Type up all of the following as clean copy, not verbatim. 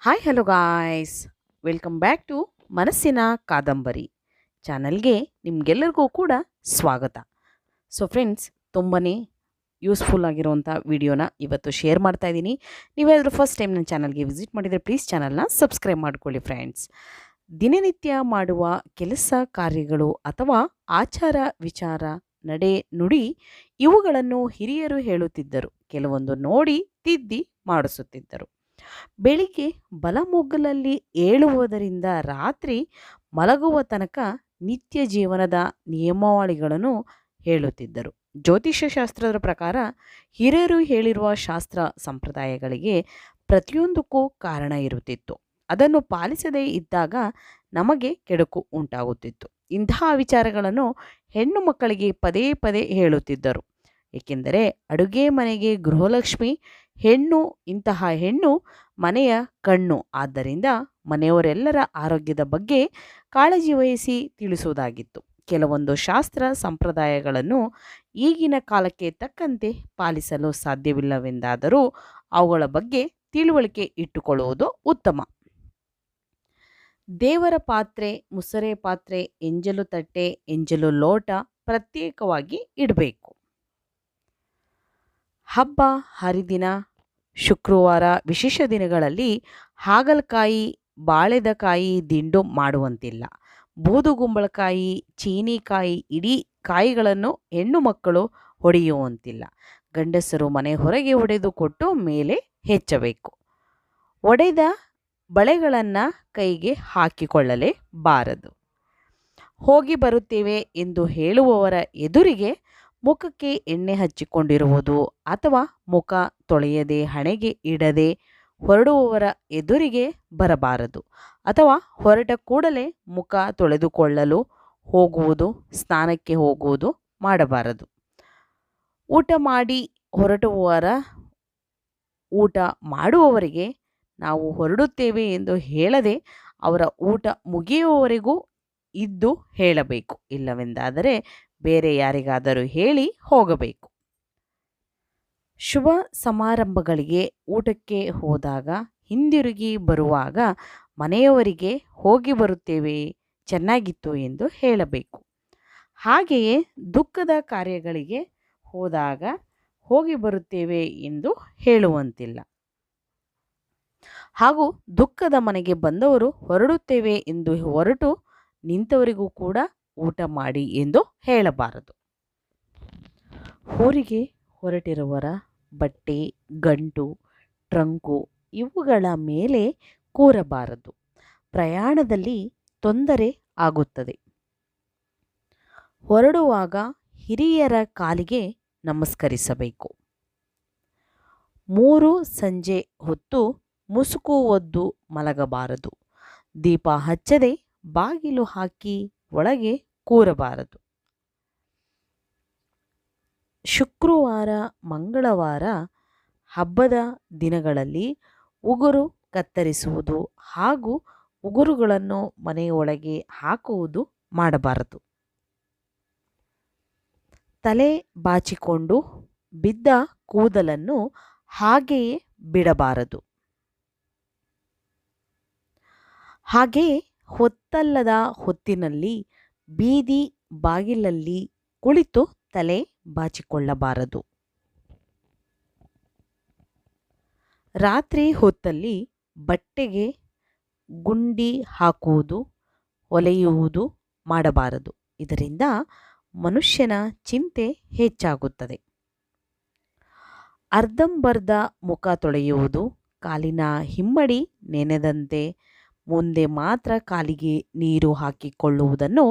Hi hello guys, welcome back to ಮನಸ್ಸಿನ ಕಾದಂಬರಿ ಚಾನಲ್ಗೆ ನಿಮಗೆಲ್ಲರಿಗೂ ಕೂಡ ಸ್ವಾಗತ. ಸೊ ಫ್ರೆಂಡ್ಸ್, ತುಂಬಾ ಯೂಸ್ಫುಲ್ ಆಗಿರುವಂಥ ವಿಡಿಯೋನ ಇವತ್ತು ಶೇರ್ ಮಾಡ್ತಾ ಇದ್ದೀನಿ. ನೀವೇನಾದರೂ ಫಸ್ಟ್ ಟೈಮ್ ನನ್ನ ಚಾನಲ್ಗೆ ವಿಸಿಟ್ ಮಾಡಿದರೆ ಪ್ಲೀಸ್ ಚಾನಲ್ನ ಸಬ್ಸ್ಕ್ರೈಬ್ ಮಾಡ್ಕೊಳ್ಳಿ ಫ್ರೆಂಡ್ಸ್. ದಿನನಿತ್ಯ ಮಾಡುವ ಕೆಲಸ ಕಾರ್ಯಗಳು ಅಥವಾ ಆಚಾರ ವಿಚಾರ, ನಡೆ ನುಡಿ ಇವುಗಳನ್ನು ಹಿರಿಯರು ಹೇಳುತ್ತಿದ್ದರು. ಕೆಲವೊಂದು ನೋಡಿ ತಿದ್ದಿ ಮಾಡಿಸುತ್ತಿದ್ದರು. ಬೆಳಿಗ್ಗೆ ಬಲಮೊಗ್ಗಲಲ್ಲಿ ಏಳುವುದರಿಂದ ರಾತ್ರಿ ಮಲಗುವ ತನಕ ನಿತ್ಯ ಜೀವನದ ನಿಯಮಾವಳಿಗಳನ್ನು ಹೇಳುತ್ತಿದ್ದರು. ಜ್ಯೋತಿಷ್ಯ ಶಾಸ್ತ್ರದ ಪ್ರಕಾರ ಹಿರಿಯರು ಹೇಳಿರುವ ಶಾಸ್ತ್ರ ಸಂಪ್ರದಾಯಗಳಿಗೆ ಪ್ರತಿಯೊಂದಕ್ಕೂ ಕಾರಣ ಇರುತ್ತಿತ್ತು. ಅದನ್ನು ಪಾಲಿಸದೇ ಇದ್ದಾಗ ನಮಗೆ ಕೆಡುಕು ಉಂಟಾಗುತ್ತಿತ್ತು. ಇಂತಹ ವಿಚಾರಗಳನ್ನು ಹೆಣ್ಣು ಮಕ್ಕಳಿಗೆ ಪದೇ ಪದೇ ಹೇಳುತ್ತಿದ್ದರು. ಏಕೆಂದರೆ ಅಡುಗೆ ಮನೆಗೆ ಗೃಹಲಕ್ಷ್ಮಿ ಹೆಣ್ಣು, ಇಂತಹ ಹೆಣ್ಣು ಮನೆಯ ಕಣ್ಣು. ಆದ್ದರಿಂದ ಮನೆಯವರೆಲ್ಲರ ಆರೋಗ್ಯದ ಬಗ್ಗೆ ಕಾಳಜಿ ವಹಿಸಿ ತಿಳಿಸುವುದಾಗಿತ್ತು. ಕೆಲವೊಂದು ಶಾಸ್ತ್ರ ಸಂಪ್ರದಾಯಗಳನ್ನು ಈಗಿನ ಕಾಲಕ್ಕೆ ತಕ್ಕಂತೆ ಪಾಲಿಸಲು ಸಾಧ್ಯವಿಲ್ಲವೆಂದಾದರೂ ಅವುಗಳ ಬಗ್ಗೆ ತಿಳುವಳಿಕೆ ಇಟ್ಟುಕೊಳ್ಳುವುದು ಉತ್ತಮ. ದೇವರ ಪಾತ್ರೆ, ಮುಸರೆ ಪಾತ್ರೆ, ಎಂಜಲು ತಟ್ಟೆ, ಎಂಜಲು ಲೋಟ ಪ್ರತ್ಯೇಕವಾಗಿ ಇಡಬೇಕು. ಹಬ್ಬ ಹರಿದಿನ, ಶುಕ್ರವಾರ, ವಿಶೇಷ ದಿನಗಳಲ್ಲಿ ಹಾಗಲಕಾಯಿ, ಬಾಳೆದಕಾಯಿ ದಿಂಡು ಮಾಡುವಂತಿಲ್ಲ. ಬೂದುಗುಂಬಳಕಾಯಿ, ಚೀನಿಕಾಯಿ ಇಡೀ ಕಾಯಿಗಳನ್ನು ಹೆಣ್ಣು ಮಕ್ಕಳು ಹೊಡೆಯುವಂತಿಲ್ಲ. ಗಂಡಸರು ಮನೆ ಹೊರಗೆ ಒಡೆದು ಕೊಟ್ಟು ಮೇಲೆ ಹೆಚ್ಚಬೇಕು. ಒಡೆದ ಬಳೆಗಳನ್ನು ಕೈಗೆ ಹಾಕಿಕೊಳ್ಳಲೇಬಾರದು. ಹೋಗಿ ಬರುತ್ತೇವೆ ಎಂದು ಹೇಳುವವರ ಎದುರಿಗೆ ಮುಖಕ್ಕೆ ಎಣ್ಣೆ ಹಚ್ಚಿಕೊಂಡಿರುವುದು ಅಥವಾ ಮುಖ ತೊಳೆಯದೆ ಹಣೆಗೆ ಇಡದೆ ಹೊರಡುವವರ ಎದುರಿಗೆ ಬರಬಾರದು. ಅಥವಾ ಹೊರಟ ಕೂಡಲೇ ಮುಖ ತೊಳೆದುಕೊಳ್ಳಲು ಹೋಗುವುದು, ಸ್ನಾನಕ್ಕೆ ಹೋಗುವುದು ಮಾಡಬಾರದು. ಊಟ ಮಾಡಿ ಹೊರಟುವವರ ಊಟ ಮಾಡುವವರಿಗೆ ನಾವು ಹೊರಡುತ್ತೇವೆ ಎಂದು ಹೇಳದೆ ಅವರ ಊಟ ಮುಗಿಯುವವರೆಗೂ ಇದ್ದು ಹೇಳಬೇಕು. ಇಲ್ಲವೆಂದಾದರೆ ಬೇರೆ ಯಾರಿಗಾದರೂ ಹೇಳಿ ಹೋಗಬೇಕು. ಶುಭ ಸಮಾರಂಭಗಳಿಗೆ ಊಟಕ್ಕೆ ಹೋದಾಗ ಹಿಂದಿರುಗಿ ಬರುವಾಗ ಮನೆಯವರಿಗೆ ಹೋಗಿ ಬರುತ್ತೇವೆ, ಚೆನ್ನಾಗಿತ್ತು ಎಂದು ಹೇಳಬೇಕು. ಹಾಗೆಯೇ ದುಃಖದ ಕಾರ್ಯಗಳಿಗೆ ಹೋದಾಗ ಹೋಗಿ ಬರುತ್ತೇವೆ ಎಂದು ಹೇಳುವಂತಿಲ್ಲ. ಹಾಗೂ ದುಃಖದ ಮನೆಗೆ ಬಂದವರು ಹೊರಡುತ್ತೇವೆ ಎಂದು ಹೊರಟು ನಿಂತವರಿಗೂ ಕೂಡ ಊಟ ಮಾಡಿ ಎಂದು ಹೇಳಬಾರದು. ಊರಿಗೆ ಹೊರಟಿರುವವರ ಬಟ್ಟೆ, ಗಂಟು, ಟ್ರಂಕು ಇವುಗಳ ಮೇಲೆ ಕೂರಬಾರದು. ಪ್ರಯಾಣದಲ್ಲಿ ತೊಂದರೆ ಆಗುತ್ತದೆ. ಹೊರಡುವಾಗ ಹಿರಿಯರ ಕಾಲಿಗೆ ನಮಸ್ಕರಿಸಬೇಕು. 3 ಸಂಜೆ ಹೊತ್ತು ಮುಸುಕು ಒದ್ದು ಮಲಗಬಾರದು. ದೀಪ ಹಚ್ಚದೆ ಬಾಗಿಲು ಹಾಕಿ ಒಳಗೆ ಕೂರಬಾರದು. ಶುಕ್ರವಾರ, ಮಂಗಳವಾರ ಹಬ್ಬದ ದಿನಗಳಲ್ಲಿ ಉಗುರು ಕತ್ತರಿಸುವುದು ಹಾಗೂ ಉಗುರುಗಳನ್ನು ಮನೆಯೊಳಗೆ ಹಾಕುವುದು ಮಾಡಬಾರದು. ತಲೆ ಬಾಚಿಕೊಂಡು ಬಿದ್ದ ಕೂದಲನ್ನು ಹಾಗೆಯೇ ಬಿಡಬಾರದು. ಹಾಗೆಯೇ ಹೊತ್ತಲ್ಲದ ಹೊತ್ತಿನಲ್ಲಿ ಬೀದಿ ಬಾಗಿಲಲ್ಲಿ ಕುಳಿತು ತಲೆ ಬಾಚಿಕೊಳ್ಳಬಾರದು. ರಾತ್ರಿ ಹೊತ್ತಲ್ಲಿ ಬಟ್ಟೆಗೆ ಗುಂಡಿ ಹಾಕುವುದು, ಹೊಲೆಯುವುದು ಮಾಡಬಾರದು. ಇದರಿಂದ ಮನುಷ್ಯನ ಚಿಂತೆ ಹೆಚ್ಚಾಗುತ್ತದೆ. ಅರ್ಧಂಬರ್ಧ ಮುಖ ತೊಳೆಯುವುದು, ಕಾಲಿನ ಹಿಮ್ಮಡಿ ನೆನೆದಂತೆ ಮುಂದೆ ಮಾತ್ರ ಕಾಲಿಗೆ ನೀರು ಹಾಕಿಕೊಳ್ಳುವುದನ್ನು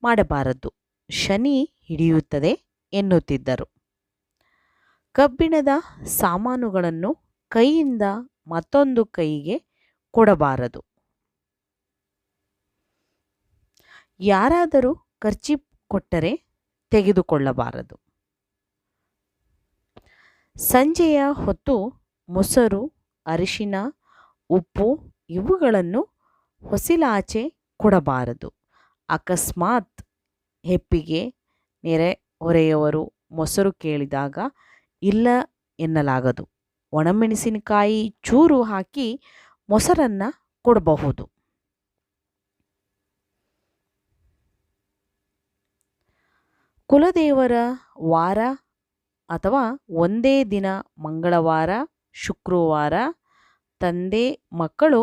ಮಾಡಬಾರದು. ಶನಿ ಹಿಡಿಯುತ್ತದೆ ಎನ್ನುತ್ತಿದ್ದರು. ಕಬ್ಬಿಣದ ಸಾಮಾನುಗಳನ್ನು ಕೈಯಿಂದ ಮತ್ತೊಂದು ಕೈಗೆ ಕೊಡಬಾರದು. ಯಾರಾದರೂ ಕರ್ಚೀಫ್ ಕೊಟ್ಟರೆ ತೆಗೆದುಕೊಳ್ಳಬಾರದು. ಸಂಜೆಯ ಹೊತ್ತು ಮೊಸರು, ಅರಿಶಿನ, ಉಪ್ಪು ಇವುಗಳನ್ನು ಹೊಸಿಲಾಚೆ ಕೊಡಬಾರದು. ಅಕಸ್ಮಾತ್ ಹೆಪ್ಪಿಗೆ ನೆರೆ ಹೊರೆಯವರು ಮೊಸರು ಕೇಳಿದಾಗ ಇಲ್ಲ ಎನ್ನಲಾಗದು. ಒಣಮೆಣಸಿನಕಾಯಿ ಚೂರು ಹಾಕಿ ಮೊಸರನ್ನು ಕೊಡಬಹುದು. ಕುಲದೇವರ ವಾರ ಅಥವಾ ಒಂದೇ ದಿನ ಮಂಗಳವಾರ, ಶುಕ್ರವಾರ ತಂದೆ ಮಕ್ಕಳು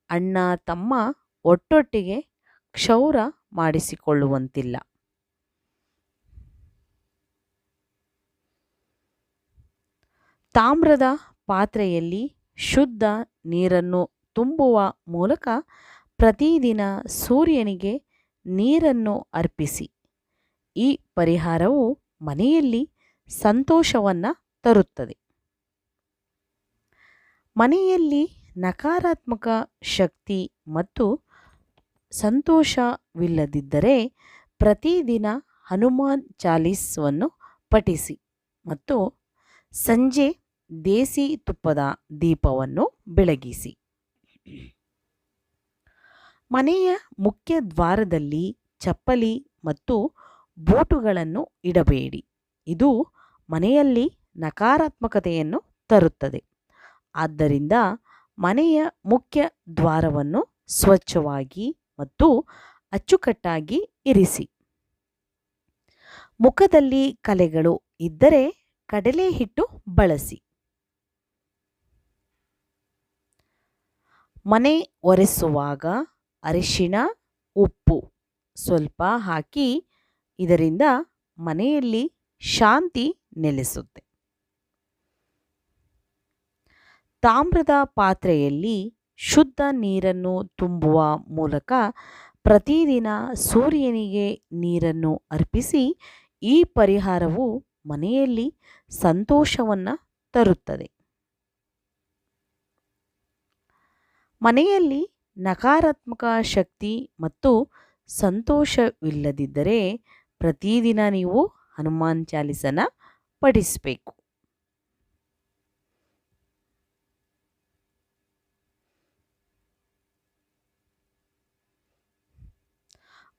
ಅಣ್ಣ ತಮ್ಮ ಒಟ್ಟೊಟ್ಟಿಗೆ ಕ್ಷೌರ ಮಾಡಿಸಿಕೊಳ್ಳುವಂತಿಲ್ಲ. ತಾಮ್ರದ ಪಾತ್ರೆಯಲ್ಲಿ ಶುದ್ಧ ನೀರನ್ನು ತುಂಬುವ ಮೂಲಕ ಪ್ರತಿದಿನ ಸೂರ್ಯನಿಗೆ ನೀರನ್ನು ಅರ್ಪಿಸಿ. ಈ ಪರಿಹಾರವು ಮನೆಯಲ್ಲಿ ಸಂತೋಷವನ್ನು ತರುತ್ತದೆ. ಮನೆಯಲ್ಲಿ ನಕಾರಾತ್ಮಕ ಶಕ್ತಿ ಮತ್ತು ಸಂತೋಷವಿಲ್ಲದಿದ್ದರೆ ಪ್ರತಿದಿನ ಹನುಮಾನ್ ಚಾಲೀಸವನ್ನು ಪಠಿಸಿ ಮತ್ತು ಸಂಜೆ ದೇಸಿ ತುಪ್ಪದ ದೀಪವನ್ನು ಬೆಳಗಿಸಿ. ಮನೆಯ ಮುಖ್ಯ ದ್ವಾರದಲ್ಲಿ ಚಪ್ಪಲಿ ಮತ್ತು ಬೂಟುಗಳನ್ನು ಇಡಬೇಡಿ. ಇದು ಮನೆಯಲ್ಲಿ ನಕಾರಾತ್ಮಕತೆಯನ್ನು ತರುತ್ತದೆ. ಆದ್ದರಿಂದ ಮನೆಯ ಮುಖ್ಯ ದ್ವಾರವನ್ನು ಸ್ವಚ್ಛವಾಗಿ ಮತ್ತು ಅಚ್ಚುಕಟ್ಟಾಗಿ ಇರಿಸಿ. ಮುಖದಲ್ಲಿ ಕಲೆಗಳು ಇದ್ದರೆ ಕಡಲೆ ಹಿಟ್ಟು ಬಳಸಿ. ಮನೆ ಒರೆಸುವಾಗ ಅರಿಶಿಣ, ಉಪ್ಪು ಸ್ವಲ್ಪ ಹಾಕಿ. ಇದರಿಂದ ಮನೆಯಲ್ಲಿ ಶಾಂತಿ ನೆಲೆಸುತ್ತೆ. ತಾಮ್ರದ ಪಾತ್ರೆಯಲ್ಲಿ ಶುದ್ಧ ನೀರನ್ನು ತುಂಬುವ ಮೂಲಕ ಪ್ರತಿದಿನ ಸೂರ್ಯನಿಗೆ ನೀರನ್ನು ಅರ್ಪಿಸಿ. ಈ ಪರಿಹಾರವು ಮನೆಯಲ್ಲಿ ಸಂತೋಷವನ್ನು ತರುತ್ತದೆ. ಮನೆಯಲ್ಲಿ ನಕಾರಾತ್ಮಕ ಶಕ್ತಿ ಮತ್ತು ಸಂತೋಷವಿಲ್ಲದಿದ್ದರೆ ಪ್ರತಿದಿನ ನೀವು ಹನುಮಾನ್ ಚಾಲೀಸನ ಪಠಿಸಬೇಕು.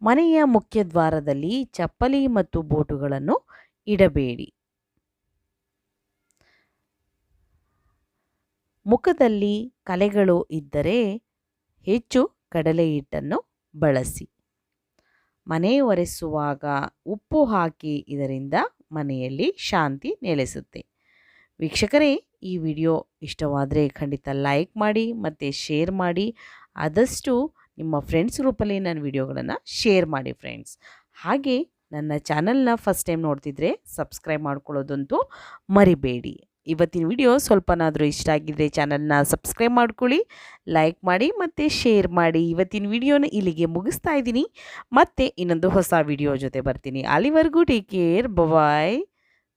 ಮನೆಯ ಮುಖ್ಯ ದ್ವಾರದಲ್ಲಿ ಚಪ್ಪಲಿ ಮತ್ತು ಬೂಟುಗಳನ್ನು ಇಡಬೇಡಿ. ಮುಖದಲ್ಲಿ ಕಲೆಗಳು ಇದ್ದರೆ ಹೆಚ್ಚು ಕಡಲೆ ಹಿಟ್ಟನ್ನು ಬಳಸಿ. ಮನೆ ಒರೆಸುವಾಗ ಉಪ್ಪು ಹಾಕಿ. ಇದರಿಂದ ಮನೆಯಲ್ಲಿ ಶಾಂತಿ ನೆಲೆಸುತ್ತೆ. ವೀಕ್ಷಕರೇ, ಈ ವಿಡಿಯೋ ಇಷ್ಟವಾದರೆ ಖಂಡಿತ ಲೈಕ್ ಮಾಡಿ ಮತ್ತು ಶೇರ್ ಮಾಡಿ. ಆದಷ್ಟು ನಿಮ್ಮ ಫ್ರೆಂಡ್ಸ್ ಗ್ರೂಪಲ್ಲಿ ನನ್ನ ವಿಡಿಯೋಗಳನ್ನು ಶೇರ್ ಮಾಡಿ ಫ್ರೆಂಡ್ಸ್. ಹಾಗೆ ನನ್ನ ಚಾನಲ್ನ ಫಸ್ಟ್ ಟೈಮ್ ನೋಡ್ತಿದ್ರೆ ಸಬ್ಸ್ಕ್ರೈಬ್ ಮಾಡ್ಕೊಳ್ಳೋದಂತೂ ಮರಿಬೇಡಿ. ಇವತ್ತಿನ ವಿಡಿಯೋ ಸ್ವಲ್ಪನಾದರೂ ಇಷ್ಟ ಆಗಿದ್ದರೆ ಚಾನಲ್ನ ಸಬ್ಸ್ಕ್ರೈಬ್ ಮಾಡ್ಕೊಳ್ಳಿ, ಲೈಕ್ ಮಾಡಿ ಮತ್ತು ಶೇರ್ ಮಾಡಿ. ಇವತ್ತಿನ ವಿಡಿಯೋನ ಇಲ್ಲಿಗೆ ಮುಗಿಸ್ತಾ ಇದ್ದೀನಿ. ಮತ್ತೆ ಇನ್ನೊಂದು ಹೊಸ ವಿಡಿಯೋ ಜೊತೆ ಬರ್ತೀನಿ. ಅಲ್ಲಿವರೆಗೂ ಟೇಕ್ ಕೇರ್, ಬಾಯ್.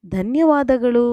ಧನ್ಯವಾದಗಳು.